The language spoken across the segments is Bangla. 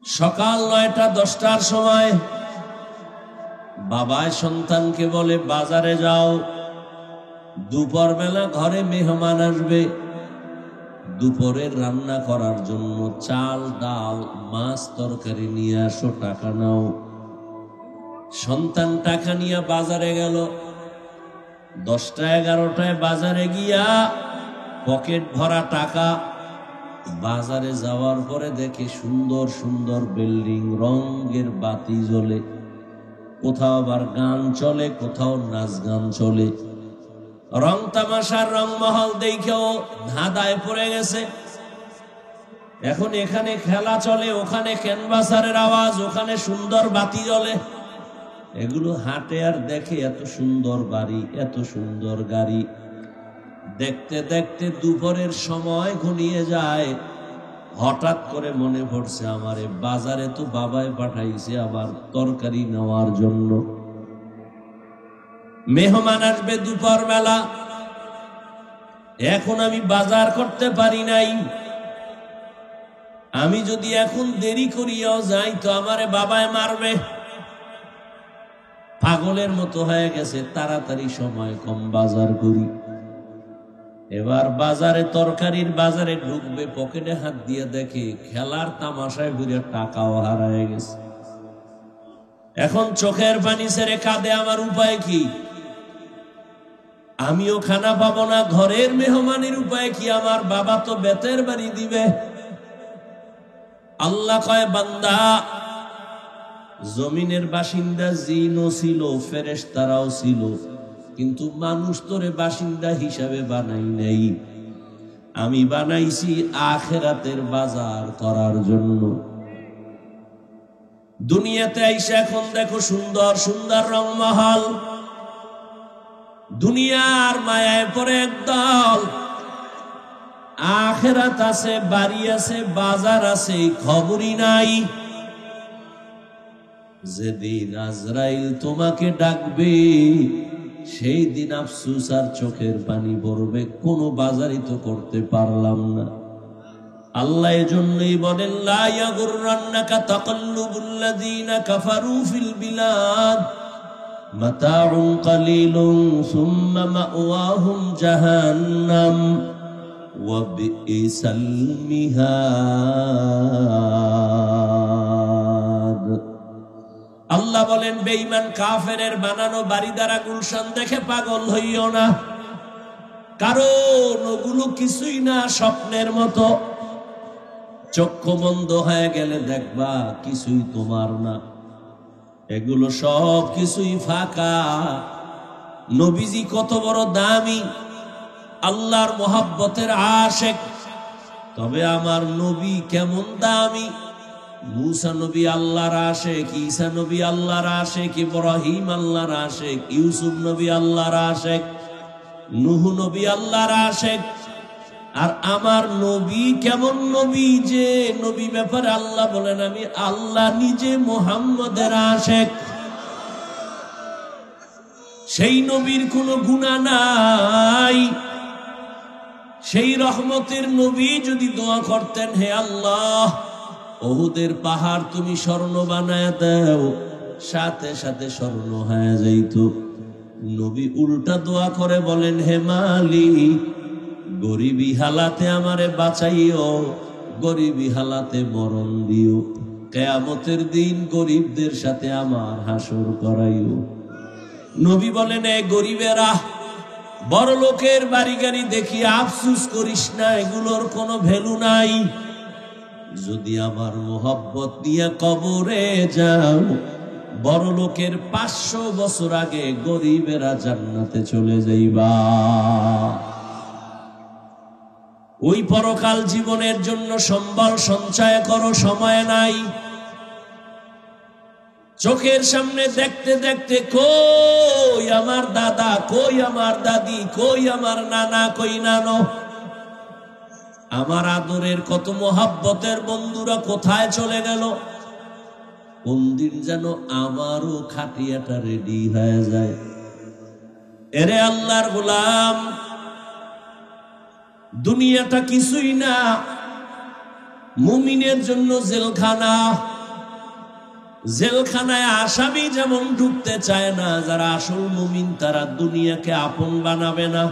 সকাল ৯টা-১০টার সময় বাবায় সন্তানকে বলে বাজারে যাও, দুপুর বেলা ঘরে মেহমান আসবে, দুপুরের রান্না করার জন্য চাল ডাল মাছ তরকারি নিয়ে আসো, টাকা নাও। সন্তান টাকা নিয়ে বাজারে গেল। 10টা-11টায় বাজারে গিয়া পকেট ভরা টাকা। বাজারে যাওয়ার পরে দেখে সুন্দর সুন্দর বিল্ডিং, রঙের বাতি জ্বলে, কোথাও আবার গান চলে, কোথাও নাচ গান চলে। রং তামাশার রংমহল দেখেও ধাঁধায় পড়ে গেছে। এখন এখানে খেলা চলে, ওখানে ক্যানভাসারের আওয়াজ, ওখানে সুন্দর বাতি জ্বলে। এগুলো হাঁটে আর দেখে এত সুন্দর বাড়ি, এত সুন্দর গাড়ি। দেখতে দেখতে দুপুরের সময় ঘনিয়ে যায়। হঠাৎ করে মনে পড়ছে, আমারে বাজারে তো বাবাই পাঠাইছে আবার তরকারি নেওয়ার জন্য। মেহমান আসবে দুপুর বেলা, এখন আমি বাজার করতে পারি নাই। আমি যদি এখন দেরি করিয়াও যাই তো আমারে বাবায় মারবে। পাগলের মতো হয়ে গেছে, তাড়াতাড়ি সময় কম, বাজার করি। এবার বাজারে তরকারির বাজারে ঢুকবে, পকেটে হাত দিয়ে দেখে খেলার তামাশায় ঘুরে টাকাও হারায় গেছে। এখন চোখের পানি ছেড়ে কাঁদে, আমার উপায় কি? আমিও খানা পাবো না, ঘরের মেহমানের উপায় কি? আমার বাবা তো বেতের বাড়ি দিবে। আল্লাহ কয়, বান্দা, জমিনের বাসিন্দা জিনও ছিল, ফেরেশতারাও ছিল, কিন্তু মানুষ তোরে বাসিন্দা হিসাবে বানাই নাই। আমি বানাইছি আখিরাতের বাজার করার জন্য। দুনিয়াতে আইসা এখন দেখো সুন্দর সুন্দর রংমহল, দুনিয়ার মায়ায় পড়ে একদল। আখিরাত আছে, বাড়ি আছে, বাজার আছে, খবরই নাই। যেদিন আজরাইল তোমাকে ডাকবে সেই দিন আফসোস আর চোখের পানি পড়বে, কোনো বাজারই তো করতে পারলাম না। আল্লাহ এজন্যই বলেন, লা ইয়াগুররান্নাকা তাকাল্লুবুল্লাযীনা কাফারু ফিল বিলাদ মাতাউন কালিলুন সুম্মা মাওয়াহুম জাহান্নাম ওয়া বিইসাল মিহাদ। আল্লাহ বলেন, বেঈমান কাফেরের বানানো বাড়ি দ্বারা গুলশান দেখে পাগল হইও না, কারণ ওগুলো কিছুই না, স্বপ্নের মতো। চক্ষু বন্ধ হয়ে গেলে দেখবা কিছুই তোমার না, এগুলো সব কিছুই ফাঁকা। নবীজি কত বড় দামি, আল্লাহর মোহাব্বতের আশেক, তবে আমার নবী কেমন দামি। মুসা নবী আল্লাহর আশেক, ঈসা নবী আল্লাহর আশেক, ইব্রাহিম আল্লাহর আশেক, ইউসুফ নবী আল্লাহর আশেক, নূহ নবী আল্লাহর আশেক। আর আমার নবী কেমন নবী, যে নবী ব্যাপারে আল্লাহ বলেন, আমি আল্লাহ নিজে মুহাম্মদের আশেক। সেই নবীর কোনো গুনাহ নাই। সেই রহমতের নবী যদি দোয়া করতেন, হে আল্লাহ, উহুদের পাহাড় তুমি স্বর্ণ বানায় দাও, সাথে সাথে স্বর্ণ হয়ে যাইত। নবী উল্টা দোয়া করে বলেন, হে মালিক, গরিবী হালাতে আমারে বাঁচাইও, গরিবী হালাতে মরণ দিও, কিয়ামতের দিন গরিবদের সাথে আমার হাসর করাইও। নবী বলেন, এ গরিবেরা, বড় লোকের বাড়ি গাড়ি দেখি আফসোস করিস না, এগুলোর কোনো ভ্যালু নাই। যদি আমার মোহব্বত নিয়ে কবরে যাও, বড় লোকের 500 বছর আগে গরিবেরা জান্নাতে চলে যাইবা। ওই পরকাল জীবনের জন্য সম্বল সঞ্চয় করো, সময় নাই। চোখের সামনে দেখতে দেখতে কই আমার দাদা, কই আমার দাদি, কই আমার নানা, কই নানো, আমার আদরের কত মোহাব্বতের বন্ধুরা কোথায় চলে গেল। কোন দিন যেন আমারও খাটিয়াটা রেডি হয়ে যায়। এরে আল্লাহর গোলাম, দুনিয়াটা কিছুই না, মুমিনের জন্য জেলখানা। জেলখানায় আসামি যেমন ঢুকতে চায় না, যারা আসল মুমিন তারা দুনিয়াকে আপন বানাবে না।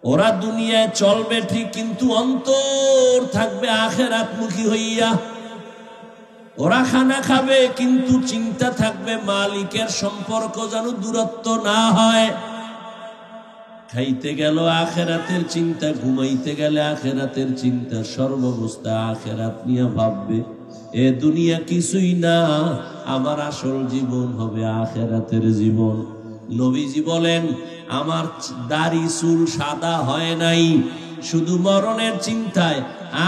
ওরা দুনিয়ায় চলবে ঠিক, কিন্তু অন্তর থাকবে আখিরাতমুখী হইয়া। ওরা খানা খাবে কিন্তু চিন্তা থাকবে মালিকের সম্পর্ক যেন দূরত্ব না হয়। খাইতে গেল আখিরাতের চিন্তা, ঘুমাইতে গেলে আখিরাতের চিন্তা, সর্বাবস্থা আখিরাত নিয়ে ভাববে। এ দুনিয়া কিছুই না, আমার আসল জীবন হবে আখিরাতের জীবন। নবীজি বলেন, আমার দাড়ি চুল সাদা হয় নাই শুধু মরণের চিন্তায়,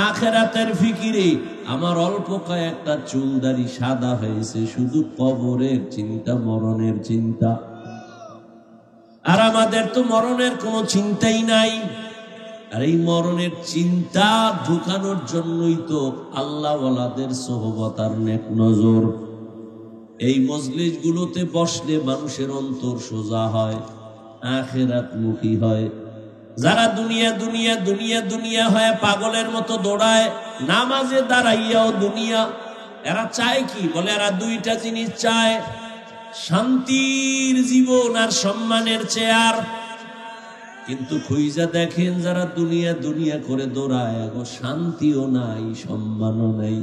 আখিরাতের ফিকিরে। আমার অল্প কয়েকটা চুল দাড়ি সাদা হয়েছে শুধু কবরের চিন্তা, মরণের চিন্তা। আর আমাদের তো মরণের কোনো চিন্তাই নাই। আর এই মরণের চিন্তা ঢুকানোর জন্যই তো আল্লাহওয়ালাদের সোহবত আর নেক নজর। এই মজলিসগুলোতে বসলে মানুষের অন্তর সোজা হয়, আখিরাতমুখী হয়। যারা দুনিয়া দুনিয়া দুনিয়া দুনিয়া হয় পাগলের মতো দৌড়ায়, নামাজে দাঁড়াইয়াও দুনিয়া। এরা চায় কি? বলে এরা দুইটা জিনিস চায়, শান্তির জীবন আর সম্মানের চেয়ার। কিন্তু খুঁজা দেখেন যারা দুনিয়া দুনিয়া করে দৌড়ায়, আগো শান্তিও নাই, সম্মানও নাই।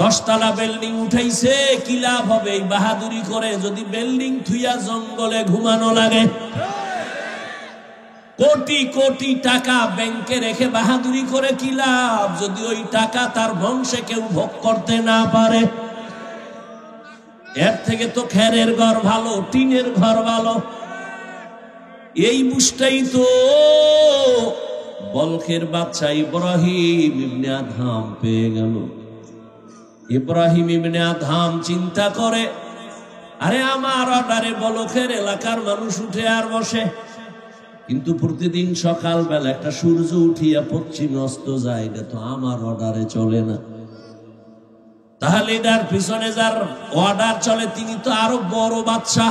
10 তলা বিল্ডিং উঠাইছে, কি লাভ হবে এই বাহাদুরি করে যদি বিল্ডিং থুইয়া জঙ্গলে ঘুমানো লাগে? কোটি কোটি টাকা ব্যাংকে রেখে বাহাদুরি করে কি লাভ যদি ওই টাকা তার বংশে কেউ ভোগ করতে না পারে? এর থেকে তো খেরের ঘর ভালো, টিনের ঘর ভালো। এই বুঝটাই তো বলখের বাচ্চা ইব্রাহিম ইবনে আদহাম পেয়ে গেল। ইব্রাহিম ইবনে আদহাম চিন্তা করে, আরে আমার অর্ডারে বলখের এলাকার মানুষ উঠে আর বসে, কিন্তু প্রতিদিন সকালবেলা একটা সূর্য উঠিয়া পশ্চিমে অস্ত যায়, এটা তো আমার অর্ডারে চলে না। তাহলে এটার পিছনে যার অর্ডার চলে তিনি তো আরো বড় বাদশা।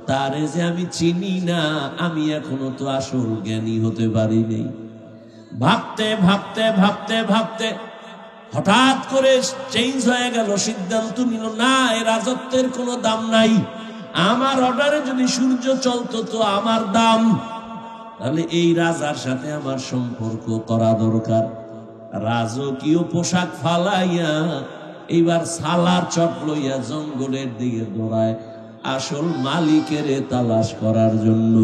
তারে যে আমি চিনি না, আমি এখনো তো আসল জ্ঞানী হতে পারিনি। ভাবতে ভাবতে ভাবতে ভাবতে হঠাৎ করে চেঞ্জ হয়ে গেল, সিদ্ধান্ত নিল, না এ রাজত্বের কোনো দাম নাই। আমার অর্ডারে যদি সূর্য চলতো তো আমার দাম, তাহলে এই রাজার সাথে আমার সম্পর্ক করা দরকার। রাজকীয় পোশাক ফালাইয়া এইবার সালার চট লইয়া জঙ্গলের দিকে দৌড়ায় আসল মালিকের তালাশ করার জন্য।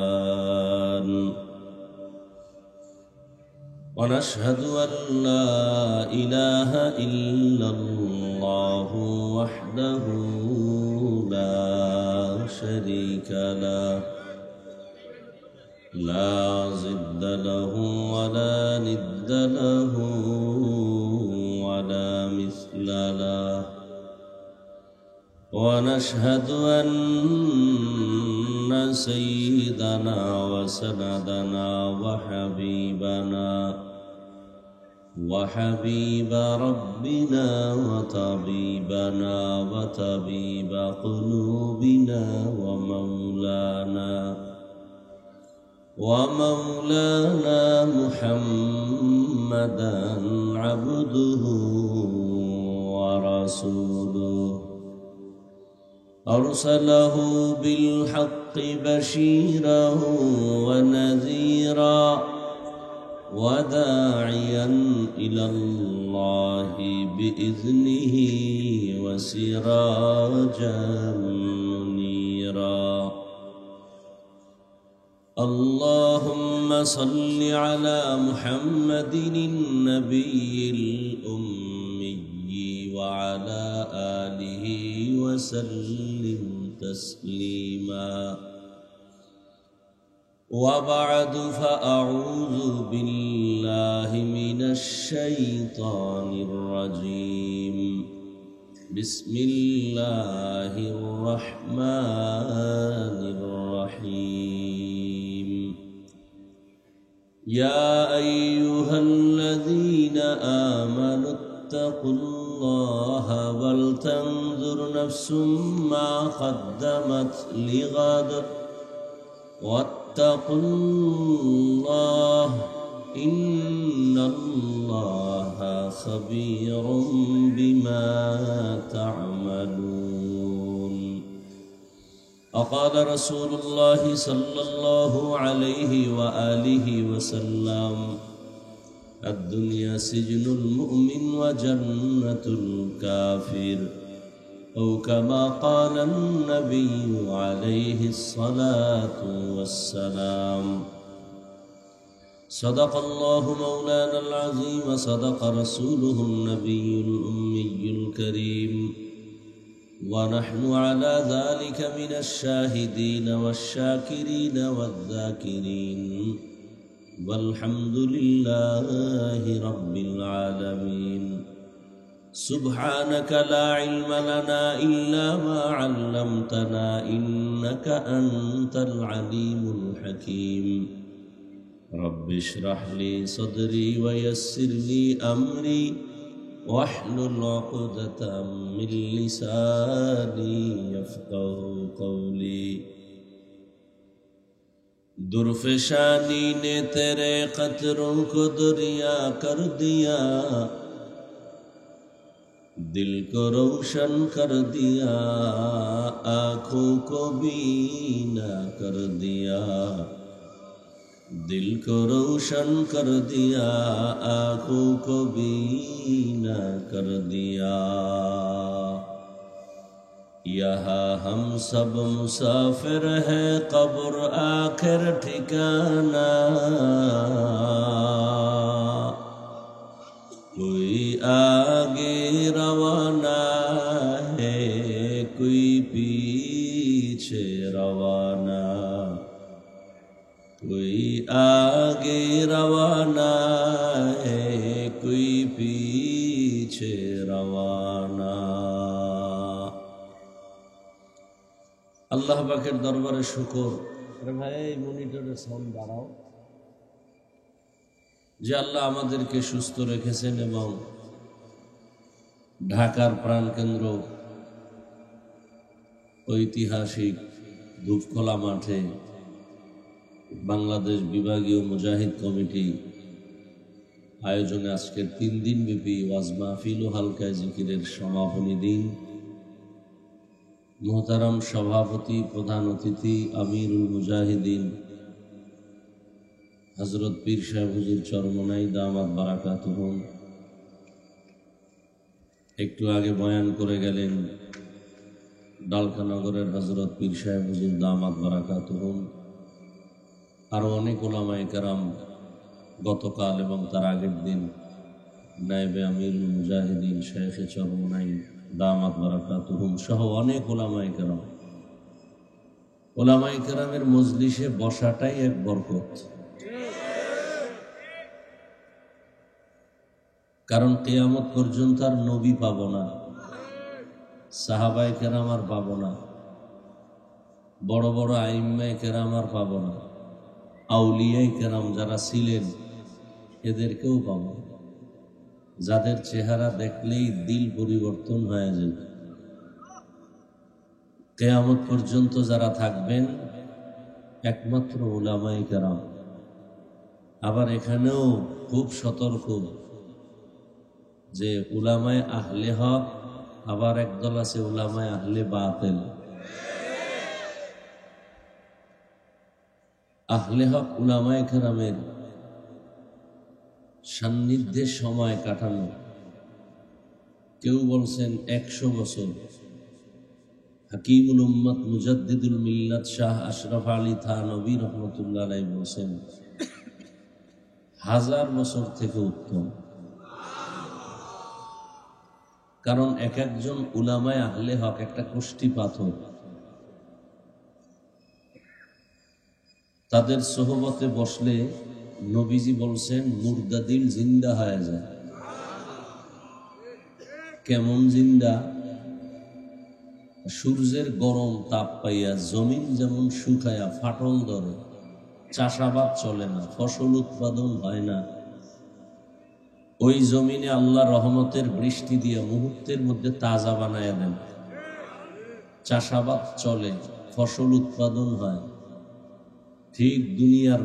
ইনসান ونشهد أن لا إله إلا الله وحده لا شريك له لا ضد له ولا ند له ولا مثل له ونشهد أن سيدنا وسندنا وحبيب ربنا وطبيبنا وطبيب قلوبنا ومولانا محمدا عبده ورسوله أرسله بالحق بشيرا ونذيرا وداعيا إلى الله بإذنه وسراجا منيرا اللهم صل على محمد النبي الأمي وعلى آله وسلم تسليما وبعد فأعوذ بالله من الشيطان الرجيم بسم الله الرحمن الرحيم يا أيها الذين آمنوا اتقوا الله ولتنظر نفس ما قدمت لغد واتقوا الله إن الله خبير بما تعملون. وقال رسول الله صلى الله عليه وآله وسلم الدنيا سجن المؤمن وجنة الكافر أو كما قال النبي عليه الصلاة والسلام. صدق الله مولانا العظيم وصدق رسوله النبي الأمي الكريم ونحن على ذلك من الشاهدين والشاكرين والذاكرين والحمد لله رب العالمين. سبحانك لا علم لنا إلا ما علمتنا إنك أنت العليم الحكيم. رب اشرح لي صدري ويسر لي أمري واحلل عقدة من لساني يفقهوا قولي. दुर्फशानी ने तेरे कतरों को दरिया कर दिया, दिल को रोशन कर दिया, आँखों को बीना कर दिया, दिल को रोशन कर दिया, आँखों को बीना कर दिया। यहाँ हम सब मुसाफिर हैं, कब्र आखिर ठिकाना, कोई आगे रवाना है, कोई पीछे रवाना, कोई आगे रवाना है, कोई पीछे रवाना। আল্লাহ পাকের দরবারে শুকর। আরে ভাই এই মনিটরে সাউন্ড বাড়াও। যে আল্লাহ আমাদেরকে সুস্থ রেখেছেন এবং ঢাকার প্রাণকেন্দ্র ঐতিহাসিক ধূপখোলা মাঠে বাংলাদেশ বিভাগীয় মুজাহিদ কমিটি আয়োজনে আজকের 3 দিন ব্যাপী ওয়াজ মাহফিল ও হালকা জিকিরের সমাপনী দিন। মোহতারাম সভাপতি, প্রধান অতিথি আমিরুল মুজাহিদিন হযরত পীর সাহেব হুজুর চরমনাই দামাত বারাকাতুহুম একটু আগে বয়ান করে গেলেন ডালখানগরের হযরত পীর সাহেব হুজুর দামাত বারাকাতুহুম। আরো অনেক ওলামায়ে কেরাম গতকাল এবং তার আগের দিন নায়েবে আমিরুল মুজাহিদিন শাইখে চরমনাই দামাত বারাকাতুহুম সহ অনেক ওলামায়ে কেরাম। ওলামায়ে কেরামের মজলিসে বসাটাই এক বরকত, কারণ কিয়ামত পর্যন্ত আর নবী পাবো না, সাহাবায়ে কেরাম আর পাবো না, বড় বড় আইম্মায়ে কেরাম আর পাবো না, আউলিয়ায়ে কেরাম যারা ছিলেন এদেরকেও পাবো, যাদের চেহারা দেখলেই দিল পরিবর্তন হয়ে যায়। কিয়ামত পর্যন্ত যারা থাকবেন একমাত্র উলামায়ে কেরাম। আবার এখানেও খুব সতর্ক যে উলামায়ে আহলে হক, আবার একদল আছে উলামায়ে আহলে বাতিল। আহলে হক উলামায়ে কেরামের সান্নিধ্যে সময় কাটানো, কেউ বলছেন 100 বছর। হাকিমুল উম্মত মুজাদ্দিদুল মিল্লাত শাহ আশরাফ আলী থানভী রহমতুল্লাহ আলাইহি বলেছেন 1000 বছর থেকে উত্তম। কারণ এক একজন উলামায়ে আহলে হক একটা কষ্টি পাথর, তাদের সোহবতে বসলে নবীজি বলছেন মুর্দা দিল জিন্দা হয়ে যায়। কেমন জিন্দা? সূর্যের গরম তাপ পাইয়া জমিন যেমন শুকায়া ফাটল ধরে, চাষাবাদ চলে না, ফসল উৎপাদন হয় না, ওই জমিনে আল্লাহ রহমতের বৃষ্টি দিয়ে মুহূর্তের মধ্যে তাজা বানায় দেন। চাষাবাদ চলে, ফসল উৎপাদন হয়, ঠিক দুনিয়ার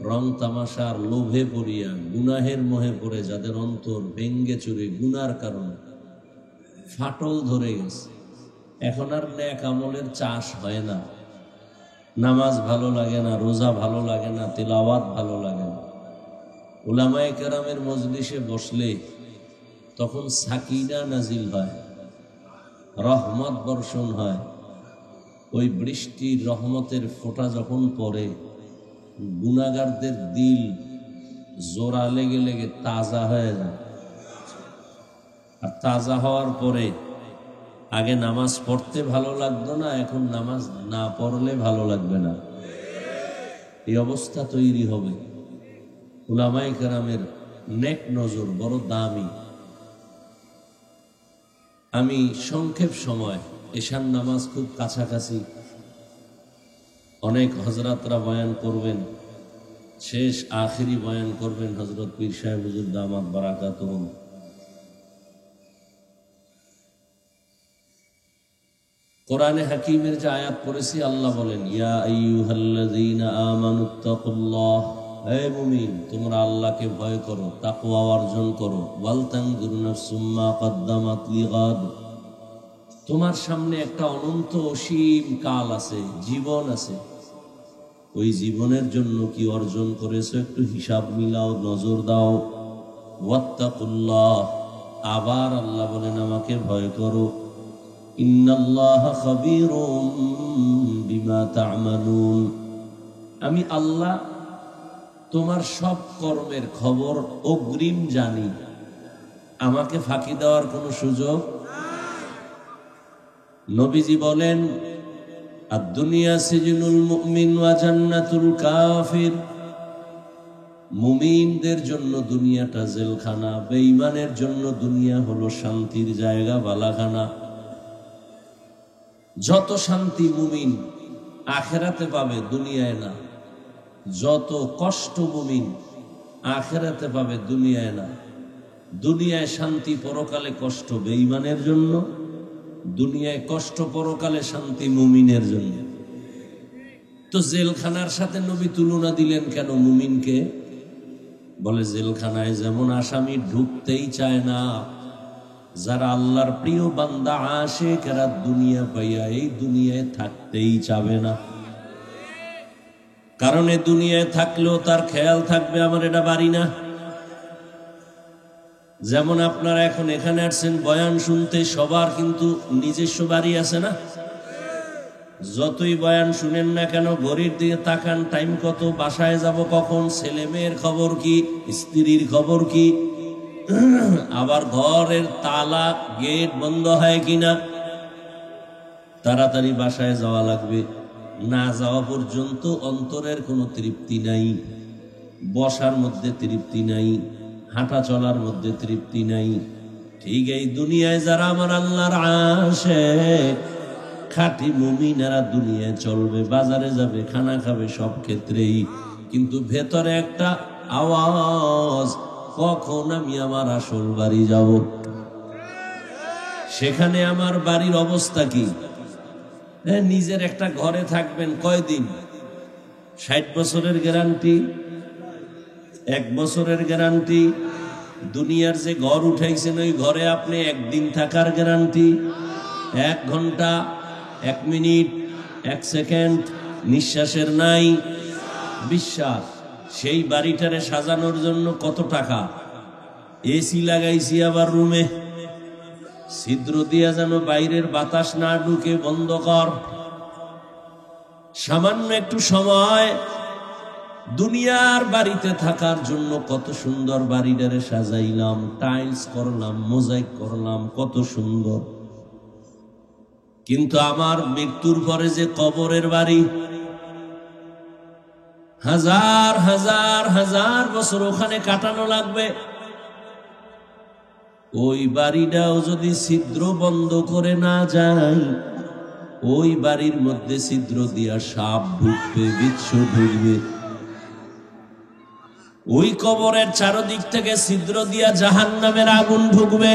রং তামাশার লোভে পড়িয়া গুনাহের মোহে পড়ে যাদের অন্তর ভেঙ্গে চুরে গুনার কারণে ফাটল ধরে গেছে, এখন আর নেক আমলের চাষ হয় না। নামাজ ভালো লাগে না, রোজা ভালো লাগে না, তিলাওয়াত ভালো লাগে না। উলামায়ে কেরামের মজলিসে বসলে তখন সাকিনা নাজিল হয়, রহমত বর্ষণ হয়। ওই বৃষ্টির রহমতের ফোঁটা যখন পড়ে, গুনাহগারদের দিল জোড়া লেগে লেগে তাজা হয়ে যায়। আর তাজা হওয়ার পরে আগে নামাজ পড়তে ভালো লাগতো না, এখন নামাজ না পড়লে ভালো লাগবে না, এই অবস্থা তৈরি হবে। উলামায়ে কেরামের নেক নজর বড় দামি। আমি সংক্ষেপ সময়, এশার নামাজ খুব কাছাকাছি, অনেক হযরতরা বয়ান করবেন, শেষ আখেরি বয়ান করবেন হযরত পীর সাহেব হুজুর দামাত বারাকাতুহুম। কোরআনে হাকিমের যে আয়াত পড়েছি, আল্লাহ বলেন, ইয়া আইয়ুহাল্লাযীনা আমানুত্তাকুল্লাহ, হে মুমিন তোমরা আল্লাহকে ভয় করো, তাকওয়া অর্জন করো। ওয়াল তানজুর নাফসুম মা কদ্দামাত লিগাদ, তোমার সামনে একটা অনন্ত অসীম কাল আছে, জীবন আছে, ওই জীবনের জন্য কি অর্জন করেছো একটু হিসাব মিলাও, নজর দাও। ওয়াত্তাকুল্লাহ, আবার আল্লাহ বলেন আমাকে ভয় করো। ইন্নাল্লাহা খাবীরুম বিমা তা'মালুন, আমি আল্লাহ তোমার সব কর্মের খবর অগ্রিম জানি, আমাকে ফাঁকি দেওয়ার কোনো সুযোগ। নবীজি বলেন, আদ-দুনিয়া সিজনুল মুমিন ওয়া জান্নাতুল কাফির, মুমিনদের জন্য দুনিয়াটা জেলখানা, বেঈমানের জন্য দুনিয়া হলো শান্তির জায়গা, বালাখানা। যত শান্তি মুমিন আখেরাতে পাবে, দুনিয়ায় না। যত কষ্ট মুমিন আখেরাতে পাবে, দুনিয়ায় না। দুনিয়ায় শান্তি, পরকালে কষ্ট বেঈমানের জন্য, দুনিয়ায় কষ্ট, পরকালে শান্তি মুমিনের জন্য। তো জেলখানার সাথে নবী তুলনা দিলেন কেন মুমিনকে? বলে, জেলখানায় যেমন আসামি ঢুকতেই চায় না, যারা আল্লাহর প্রিয় বান্দা আশিকরা দুনিয়া পাইয়া এই দুনিয়ায় থাকতেই চাবে না। কারণ এই দুনিয়ায় থাকলেও তার খেয়াল থাকবে আমার এটা বাড়ি না। যেমন আপনারা এখন এখানে আসছেন বয়ান শুনতে, সবার কিন্তু নিজস্ব বাড়ি আছে না? যতই বয়ান শুনেন না কেন, ঘড়ির দিকে তাকান, টাইম কত, বাসায় যাব কখন, ছেলে মেয়ের খবর কি, স্ত্রীর খবর কি, আবার ঘরের তালা গেট বন্ধ হয় কিনা, তাড়াতাড়ি বাসায় যাওয়া লাগবে। না যাওয়া পর্যন্ত অন্তরের কোনো তৃপ্তি নাই, বসার মধ্যে তৃপ্তি নাই, হাঁটা চলার মধ্যে তৃপ্তি নাই। ঠিক এই দুনিয়ায় যারা আমার আল্লাহর আশিক, খাঁটি মুমিনেরা দুনিয়ায় চলবে, বাজারে যাবে, খানা খাবে, সব ক্ষেত্রেই, কিন্তু ভেতরে একটা আওয়াজ, কখন আমি আমার আসল বাড়ি যাব। সেখানে আমার বাড়ির অবস্থা কি? নিজের একটা ঘরে থাকবেন কয়দিন? 60 বছরের গ্যারান্টি, 1 বছরের গ্যারান্টি। দুনিয়ার যে ঘর উঠাইছেন ওই ঘরে আপনি একদিন থাকার গ্যারান্টি। 1 ঘন্টা, 1 মিনিট, 1 সেকেন্ড নিঃশ্বাসের নাই বিশ্বাস। সেই বাড়িটারে সাজানোর জন্য কত টাকা, এসি লাগাইছি আবার রুমে, ছিদ্র দিয়া যেন বাইরের বাতাস না ঢুকে, বন্ধ কর। সামান্য একটু সময় দুনিয়ার বাড়িতে থাকার জন্য কত সুন্দর বাড়িটারে সাজাইলাম, টাইলস করলাম, মোজাইক করলাম, কত সুন্দর। কিন্তু আমার মৃত্যুর পরে যে কবরের বাড়ি, হাজার হাজার হাজার বছর ওখানে কাটানো লাগবে, ওই বাড়িটাও যদি ছিদ্র বন্ধ করে না যায়, ওই বাড়ির মধ্যে ছিদ্র দিয়া সাপ ঢুকবে, বিচ্ছু ঢুকবে। ওই কবরের চারদিক থেকে ছিদ্র দিয়া জাহান্নামের আগুন ঢুকবে।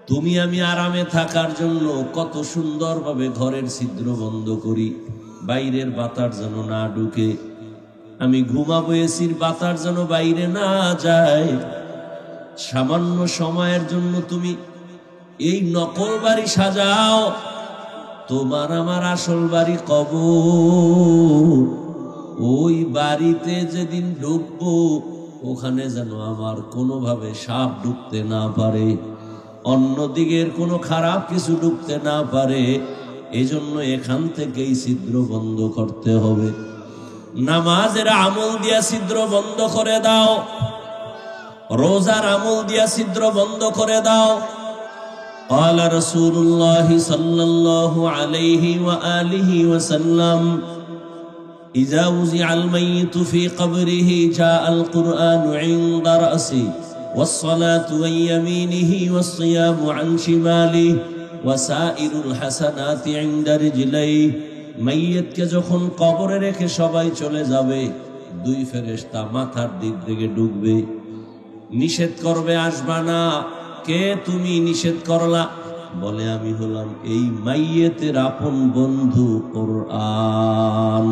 তুমি আমি আরামে থাকার জন্য কত সুন্দরভাবে ঘরের ছিদ্র বন্ধ করি, বাইরের বাতাস যেন না ঢুকে। আমি ঘুমাবো, এসির বাতাস যেন বাইরে না যায়। সামান্য সময়ের জন্য তুমি এই নকল বাড়ি সাজাও, তোমার আমার আসল বাড়ি কবর। ওই বাড়িতে যেদিন ঢুকবো ওখানে যেন আমার কোনোভাবে সাপ ঢুকতে না পারে, অন্যদিকের কোনো খারাপ কিছু ঢুকতে না পারে। এই জন্য এখান থেকেই ছিদ্র বন্ধ করতে হবে। নামাজের আমল দিয়া ছিদ্র বন্ধ করে দাও, রোজার আমল দিয়া ছিদ্র বন্ধ করে দাও। قال رسول الله صلى الله عليه وآله وسلم إذا وزع الميت في قبره جاء القرآن عند رأسه والصلاة عن يمينه والصيام عن شماله وسائر الحسنات عند رجليه। মাইয়িতকে যখন কবরে রেখে সবাই চলে যাবে, দুই ফেরেশতা মাথার দিক থেকে ঢুকবে, নিষেধ করবে আসবা না। কে তুমি নিষেধ করলা? বলে আমি হলাম এই মাইয়িতের আপন বন্ধু কোরআন।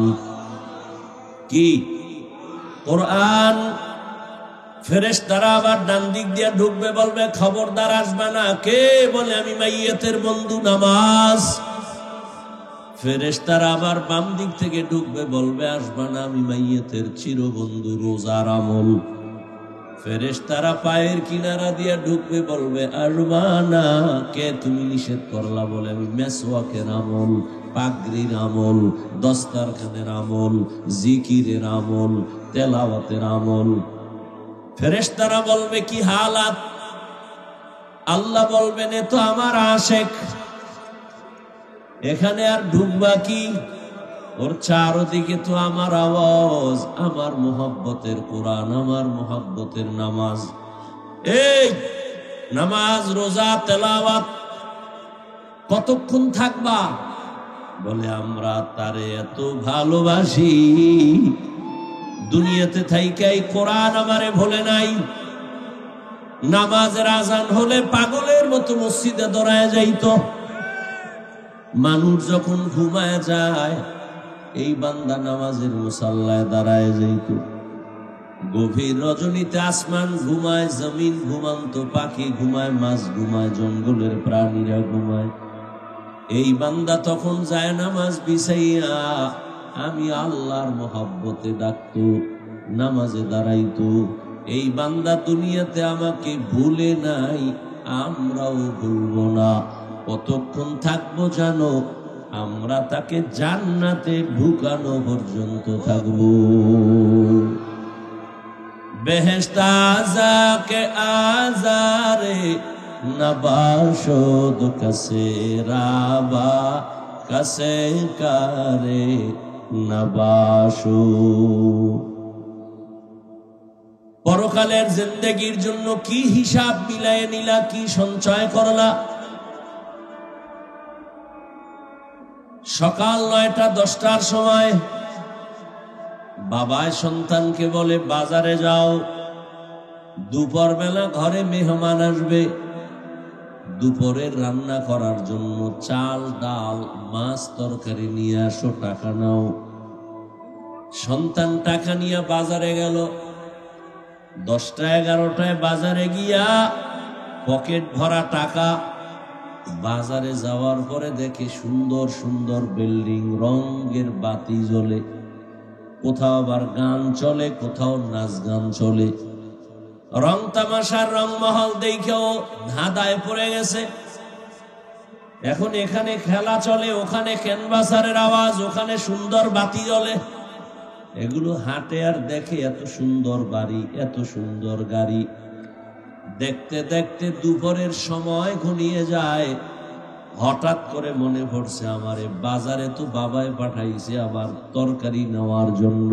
কি কোরআন? ফেরেশতারা আবার ডান দিক দিয়ে ঢুকবে, বলবে খবরদার আসবা না। কে? বলে আমি মাইয়িতের বন্ধু নামাজ। ফেরেশতারা আবার বাম দিক থেকে ঢুকবে, বলবে আসবা না, আমি মাইয়িতের চিরবন্ধু রোজার আমল। ফেরেশতারা পায়ের কিনারা দিয়ে ঢুকবে, বলবে আসবা না। কে তুমি নিষেধ করলা? বলে আমি মেসওয়াকের আমল, পাগড়ির আমল, দস্তারখানের আমল, জিকিরের আমল, তেলাওয়াতের আমল। ফেরেশতারা বলবে কি হালাত? আল্লাহ বলবেন এ তো আমার আশেক, এখানে আর ঢুকবা কি? ওর চারদিকে তো আমার আওয়াজ, আমার মোহাব্বতের কোরআন, আমার মোহাব্বতের নামাজ। এই নামাজ, রোজা, তেলাওয়াত কতক্ষণ থাকবা? বলে আমরা তারে এত ভালোবাসি, দুনিয়াতে থাইকাই কোরআন আমারে ভোলে নাই। নামাজের আজান হলে পাগলের মতো মসজিদে দৌড়ায় যাইতো। মানুষ যখন ঘুমায় যায়, এই বান্দা নামাজের মুসাল্লায় দাঁড়ায় যাইত। গভীর রজনীতে আসমান ঘুমায়, জমিন ঘুমান্ত, পাখি ঘুমায়, মাছ ঘুমায়, জঙ্গলের প্রাণীরা ঘুমায়। এই বান্দা তখন যায় নামাজ বিছাইয়া আমি আল্লাহর মহব্বতে ডাকতো, নামাজে দাঁড়াইতো। এই বান্দা দুনিয়াতে আমাকে ভুলে নাই, আমরাও ভুলবো না। কতক্ষণ থাকবো জানো? আমরা তাকে জান্নাতে ঢুকানো পর্যন্ত থাকবো। বেহেশত আযাকে আযারে নবাশদ কাছে রাবা কাছে কারে নবাশু। পরকালের জিন্দেগির জন্য কি হিসাব মিলায়ে নিলা, কি সঞ্চয় করলা? সকাল 9টা-10টার সময় বাবায় সন্তানকে বলে বাজারে যাও, দুপুর বেলা ঘরে মেহমান আসবে, দুপুরের রান্না করার জন্য চাল, ডাল, মাছ, তরকারি নিয়ে আসো, টাকা নাও। সন্তান টাকা নিয়ে বাজারে গেল। 10টা-11টায় বাজারে গিয়া পকেট ভরা টাকা। বাজারে যাওয়ার পরে দেখে সুন্দর সুন্দর বিল্ডিং, রঙের বাতি জ্বলে, কোথাও আবার গান চলে, কোথাও নাচ গান চলে। রং তামাশার রংমহল দেখেও ধাঁধায় পড়ে গেছে। এখন এখানে খেলা চলে, ওখানে ক্যানভাসারের আওয়াজ, ওখানে সুন্দর বাতি জ্বলে। এগুলো হাঁটে আর দেখে এত সুন্দর বাড়ি, এত সুন্দর গাড়ি। দেখতে দেখতে দুপুরের সময় ঘনিয়ে যায়। হঠাৎ করে মনে পড়ছে আমারে বাজারে তো বাবাই পাঠাইছে আবার তরকারি নেওয়ার জন্য।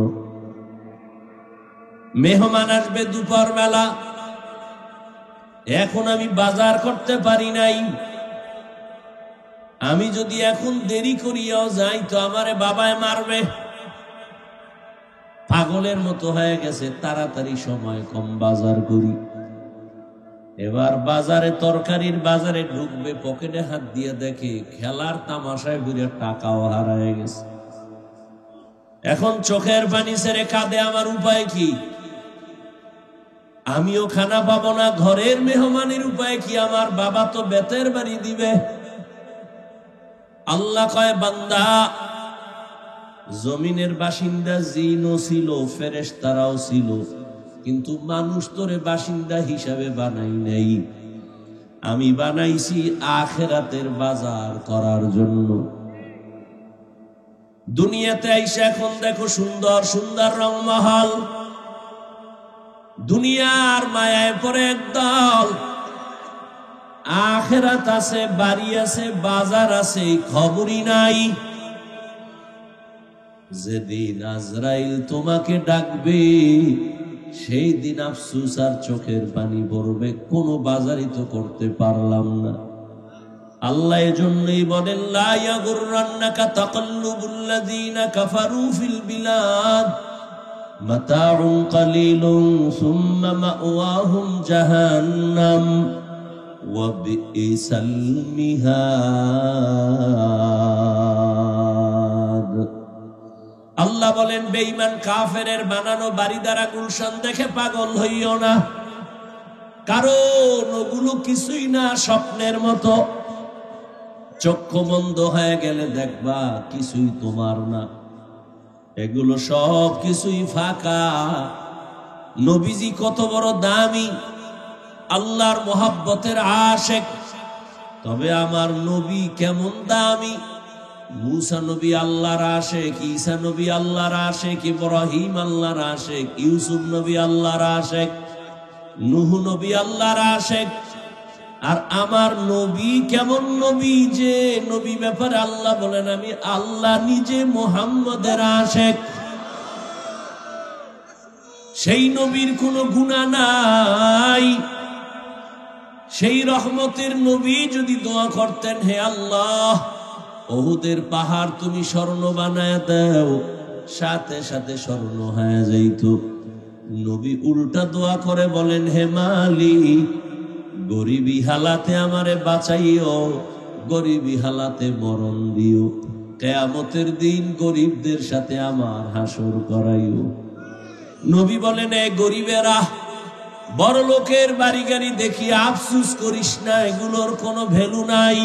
মেহমান আসবে দুপুর বেলা, এখন আমি বাজার করতে পারি নাই। আমি যদি এখন দেরি করিয়াও যাই তো আমারে বাবায় মারবে। পাগলের মতো হয়ে গেছে, তাড়াতাড়ি সময় কম, বাজার করি। এবার বাজারে তরকারির বাজারে ঢুকবে, পকেটে হাত দিয়ে দেখে খেলার তামাশায় ঘুরে টাকাও হারায় গেছে। এখন চোখের পানি ছেড়ে কাঁদে, আমার উপায় কি? আমিও খানা পাবো না, ঘরের মেহমানের উপায় কি? আমার বাবা তো বেতের বাড়ি দিবে। আল্লাহ কয়, বান্দা, জমিনের বাসিন্দা জিনও ছিল, ফেরেশতারাও ছিল, কিন্তু মানুষ তোরে বাসিন্দা হিসাবে বানাই নাই। আমি বানাইছি আখিরাতের বাজার করার জন্য। দুনিয়াতে আইসা এখন দেখো সুন্দর সুন্দর রংমহল, দুনিয়ার মায়ায় পরে একদল। আখিরাত আছে, বাড়ি আছে, বাজার আছে, খবরই নাই। যেদিন আজরাইল তোমাকে ডাকবে, সেই দিন আফসোস আর চোখের পানি পড়বে, কোনো বাজারই তো করতে পারলাম না। আল্লাহ এজন্যই বলেন, লা ইয়াগুররান্নাকা তাকাল্লুবুল্লাযীনা কাফারু ফিল বিলাদ মাতাউন কালিলুন সুম্মা মাওয়াহুম জাহান্নাম ওয়া বিইসাল মিহাদ। আল্লাহ বলেন, বেঈমান কাফেরের বানানো বাড়ি দ্বারা গুলশান দেখে পাগল হইও না, কারণ ওগুলো কিছুই না, স্বপ্নের মতো। চক্ষু বন্ধ হয়ে গেলে দেখবা কিছুই তোমার না, এগুলো সব কিছুই ফাঁকা। নবীজি কত বড় দামি, আল্লাহর মোহাব্বতের আশেক, তবে আমার নবী কেমন দামি। মুসা নবী আল্লাহর আশেক, ঈসা নবী আল্লাহর আশেক, ইব্রাহিম আল্লাহর আশেক, ইউসুফ নবী আল্লাহর আশেক, নূহ নবী আল্লাহর আশেক। আর আমার নবী কেমন নবী, যে নবী ব্যাপারে আল্লাহ বলেন, আমি আল্লাহ নিজে মুহাম্মদের আশেক। সেই নবীর কোনো গুনাহ নাই। সেই রহমতের নবী যদি দোয়া করতেন, হে আল্লাহ, উহুদের পাহাড় তুমি স্বর্ণ বানায় দাও, সাথে সাথে স্বর্ণ হয়ে যাইত। নবী উল্টা দোয়া করে বলেন, হে মালিক, গরিবী হালাতে আমারে বাঁচাইও, গরিবী হালাতে মরণ দিও, কিয়ামতের দিন গরিবদের সাথে আমার হাসর করাইও। নবী বলেন, এ গরিবেরা, বড় লোকের বাড়ি গাড়ি দেখি আফসোস করিস না, এগুলোর কোনো ভ্যালু নাই।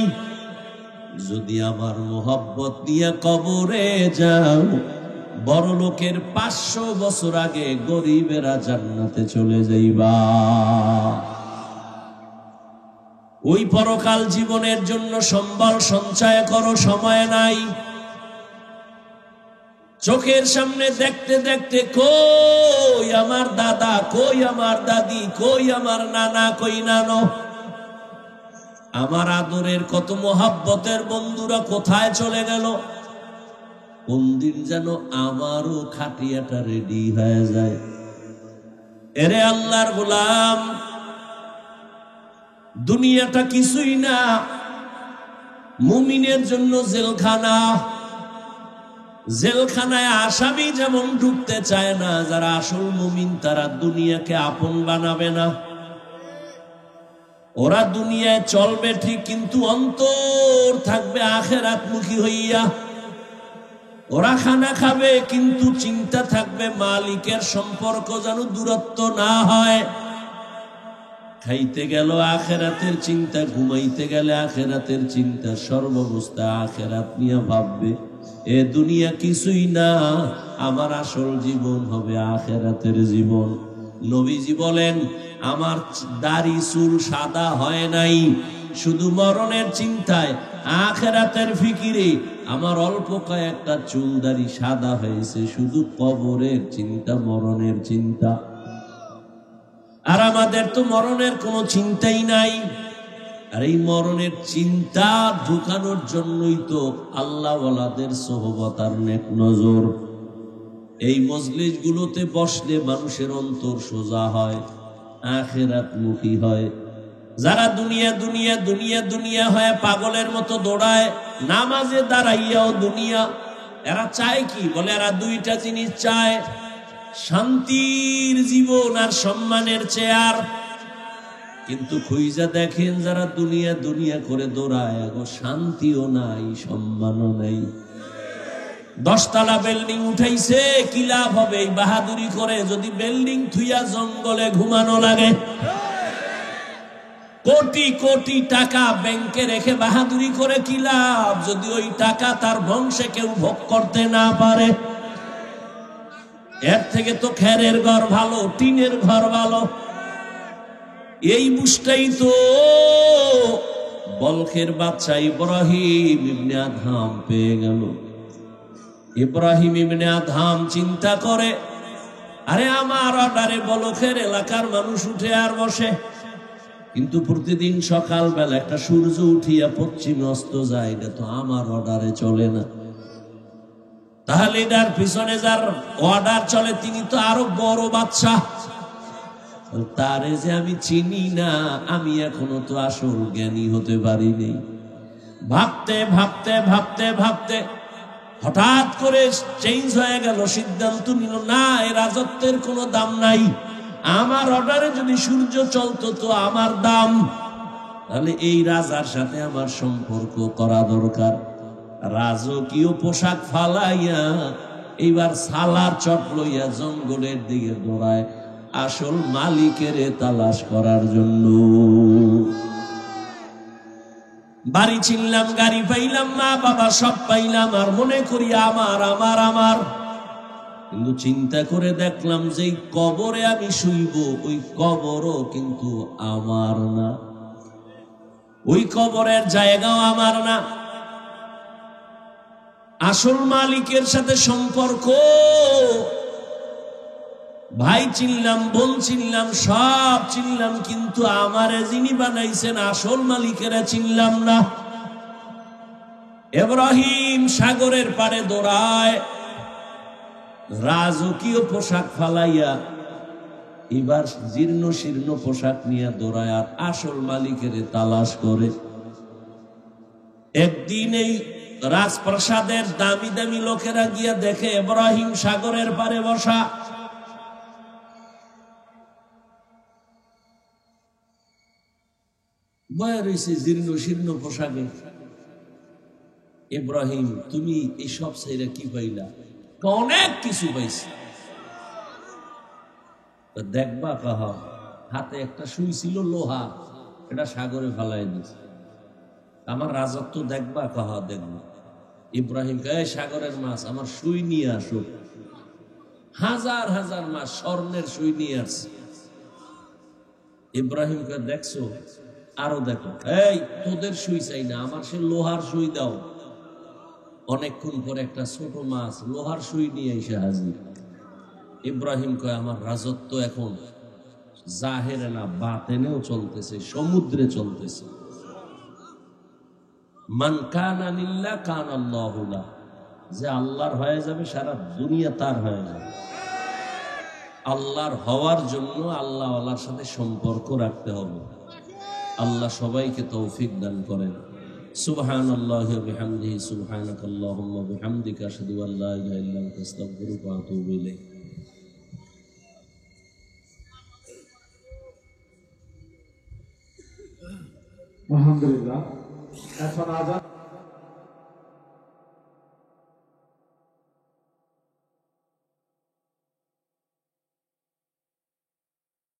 যদি আমার মোহব্বত নিয়ে কবরে যাও, বড় লোকের 500 বছর আগে গরিবেরা জান্নাতে চলে যাইবা। ওই পরকাল জীবনের জন্য সম্বল সঞ্চয় করো, সময় নাই। চোখের সামনে দেখতে দেখতে কই আমার দাদা, কই আমার দাদি, কই আমার নানা, কই নানো, আমার আদরের কত মোহাব্বতের বন্ধুরা কোথায় চলে গেল। কোন দিন যেন আমারও খাটিয়াটা রেডি হয়ে যায়। এরে আল্লাহর গোলাম, দুনিয়াটা কিছুই না, মুমিনের জন্য জেলখানা। জেলখানায় আসামি যেমন ঢুকতে চায় না, যারা আসল মুমিন তারা দুনিয়াকে আপন বানাবে না। ওরা দুনিয়ায় চলবে ঠিক, কিন্তু অন্তর থাকবে আখিরাতমুখী হইয়া। ওরা খানা খাবে, কিন্তু চিন্তা থাকবে মালিকের সম্পর্ক যেন দূরত্ব না হয়। খাইতে গেল আখিরাতের চিন্তা, ঘুমাইতে গেলে আখিরাতের চিন্তা, সর্বাবস্থা আখিরাত নিয়ে ভাববে। এ দুনিয়া কিছুই না, আমার আসল জীবন হবে আখিরাতের জীবন। নবীজি বলেন, আমার দাড়ি চুল সাদা হয় নাই শুধু মরণের চিন্তায়, আখিরাতের ফিকিরে। আমার অল্প কয়েকটা চুল দাড়ি সাদা হয়েছে শুধু কবরের চিন্তা, মরণের চিন্তা। আর আমাদের তো মরণের কোনো চিন্তাই নাই। আর এই মরণের চিন্তা ঢুকানোর জন্যই তো আল্লাহওয়ালাদের সোহবত আর নেক নজর। এই মজলিসগুলোতে বসলে মানুষের অন্তর সোজা হয়, আখিরাতমুখী হয়। যারা দুনিয়া দুনিয়া দুনিয়া দুনিয়া হয়ে পাগলের মতো দৌড়ায়, নামাজে দাঁড়াইয়াও দুনিয়া, এরা চায় কি? বলে এরা দুইটা জিনিস চায়, শান্তির জীবন আর সম্মানের চেয়ার। কিন্তু খুঁজা দেখেন যারা দুনিয়া দুনিয়া করে দৌড়ায়, আগো শান্তিও নাই, সম্মানও নাই। 10 তলা বিল্ডিং উঠাইছে, কি লাভ হবে এই বাহাদুরি করে যদি বিল্ডিং থুইয়া জঙ্গলে ঘুমানো লাগে? কোটি কোটি টাকা ব্যাংকে রেখে বাহাদুরি করে কি লাভ যদি ওই টাকা তার বংশে কেউ ভোগ করতে না পারে? এর থেকে তো খেরের ঘর ভালো, টিনের ঘর ভালো। এই বুঝটাই তো বলখের বাচ্চা ইব্রাহিম ইবনে আদহাম পেয়ে গেল। ইব্রাহিম ইবনে আদহাম চিন্তা করে, আরে আমার অর্ডারে বলখের এলাকার মানুষ উঠে আর বসে, কিন্তু প্রতিদিন সকালবেলা একটা সূর্য উঠিয়া পশ্চিমে অস্ত যায়, এটা তো আমার অর্ডারে চলে না। তাহলে এটার পিছনে যার অর্ডার চলে তিনি তো আরো বড় বাদশা, তারে যে আমি চিনি না, আমি এখনো তো আসল জ্ঞানী হতে পারিনি। ভাবতে ভাবতে ভাবতে ভাবতে হঠাৎ করে চেঞ্জ হয়ে গেল, সিদ্ধান্ত নিল না, এই রাজত্বের কোনো দাম নাই, আমার অর্ডারে যদি সূর্য চলতো তো আমার দাম, তাহলে এই রাজার সাথে আমার সম্পর্ক করা দরকার। রাজকীয় পোশাক ফালাইয়া এইবার সালার চট লইয়া জঙ্গলের দিকে দৌড়ায় আসল মালিকের তালাশ করার জন্য। বাড়ি চিনলাম, গাড়ি পাইলাম, মা বাবা সব পাইলাম, আর মনে করি আমার আমার আমার। কিন্তু চিন্তা করে দেখলাম যে কবরে আমি শুইব, ওই কবরও কিন্তু আমার না, ওই কবরের জায়গাও আমার না। আসল মালিকের সাথে সম্পর্ক, ভাই চিনলাম, বোন চিনলাম, সব চিনলাম, কিন্তু আমারে যিনি বানাইছেন আসল মালিকেরা চিনলাম না। ইব্রাহিম সাগরের পাড়ে দৌড়ায়, রাজকীয় পোশাক ফালাইয়া এবার জীর্ণ শীর্ণ পোশাক নিয়ে দৌড়ায় আর আসল মালিকের তালাশ করে। একদিন এই রাজপ্রাসাদের দামি দামি লোকেরা গিয়া দেখে ইব্রাহিম সাগরের পাড়ে বসা। বয়া রয়েছে জীর্ণ শীর্ণ পোশাকে। ইব্রাহিম, তুমি এইসব চাইরা কি পাইলা? অনেক কিছু পাইছি। দেখবা কাহা, হাতে একটা সুই ছিল লোহা, এটা সাগরে ফালাই দিছে। আমার রাজত্ব দেখবা কাহা? দেখবো। ইব্রাহিম কে, সাগরের মাছ, আমার সুই নিয়ে আসো। হাজার হাজার মাছ স্বর্ণের সুই নিয়ে আসছে। ইব্রাহিম কে, দেখছো? আরো দেখো। এই তোদের সুই চাই না, আমার সে লোহার সুই দাও। অনেকক্ষণ পরে একটা ছোট মাছ লোহার সুই নিয়ে এসে হাজির। ইব্রাহিম কয়, আমার রাজত্ব এখন জাহেরে না বাতেনেও চলতেছে, সমুদ্রে চলতেছে। মান কানা লিল্লাহ কানা আল্লাহু লাহু, যে আল্লাহর হয়ে যাবে সারা দুনিয়া তার হয়ে যাবে। আল্লাহর হওয়ার জন্য আল্লাহ আল্লাহর সাথে সম্পর্ক রাখতে হবে। আল্লাহ সবাইকে তৌফিক দান করেন। সুবহানাল্লাহি ওয়া বিহামদিহি, সুবহানাকাল্লাহুম্মা ওয়া বিহামদিকা, আশহাদু আল্লা ইলাহা ইল্লা আনতা, আস্তাগফিরুকা ওয়া আতুবু ইলাইক। আলহামদুলিল্লাহ। এখন আজান।